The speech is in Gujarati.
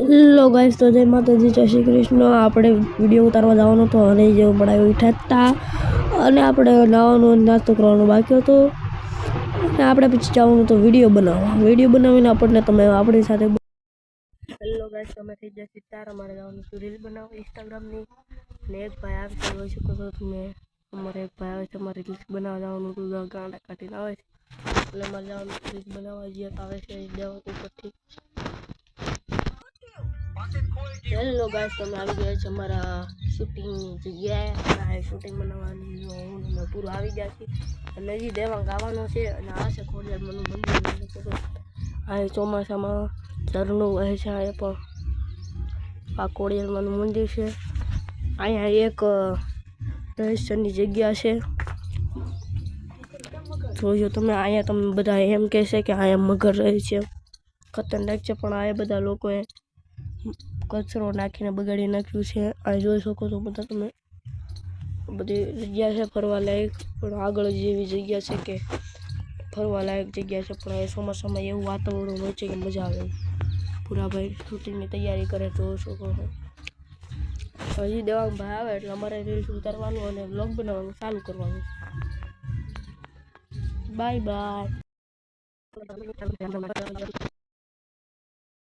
હેલો ગાઈસ, તો જય માતાજી, જય શ્રી કૃષ્ણ। આપણે વિડીયો ઉતારવા જવાનો હતો અને જે બનાવી ઉઠાતા અને આપણે નાવાનો નાસ્તો કરવાનો બાકી હતો અને આપણે પછી જવાનું તો વિડીયો બનાવીને આપણને તમે આપણી સાથે હેલો ગાઈસ, તમે થઈ ગયા સિતાર અમારે જવાનું છે રીલ બનાવો ઇન્સ્ટાગ્રામની અને એક ભાઈ આવે છે જોઈ શકો છો તમે। અમારે એક ભાઈ આવે છે અમારે રીલ્સ બનાવવા જવાનું હતું ગાંડા કાઢીને આવે છે એટલે અમારે જવાનું રીલ્સ બનાવવા જે આવે છે દેવા ઉપરથી। હેલો ગાઈસ, તમે આવી ગયા છે અમારા શૂટિંગની જગ્યાએ શૂટિંગ બનાવવાની હું પૂરું આવી ગયા છે અને હજી દેવાંગ આવવાનો છે અને આ છે ખોડિયારમાંનું મંદિર। આ ચોમાસામાં ઝરણું વહે છે આ પણ આ ખોડિયારમાંનું મંદિર છે। અહીંયા એક રહસ્યની જગ્યા છે જોજો તમે। અહીંયા તમે બધા એમ કહેશે કે અહીંયા મગર રહે છે, ખતરનાક છે, પણ આ બધા લોકોએ કચરો નાખીને બગાડી નાખ્યું છે। આ જોઈ શકો છો બધા તમે, બધી જગ્યા છે ફરવા લાયક, પણ આગળ જેવી જગ્યા છે કે ફરવા લાયક જગ્યા છે, પણ એ ચોમાસામાં એવું વાતાવરણ હોય છે કે મજા આવે। પૂરા ભાઈ શૂટિંગની તૈયારી કરે જોઈ શકો છો। હજી દેવાંગ ભાઈ આવે એટલે અમારે રીલ્સ ઉતારવાનું અને વ્લોગ બનાવવાનું ચાલુ કરવાનું। Bye bye.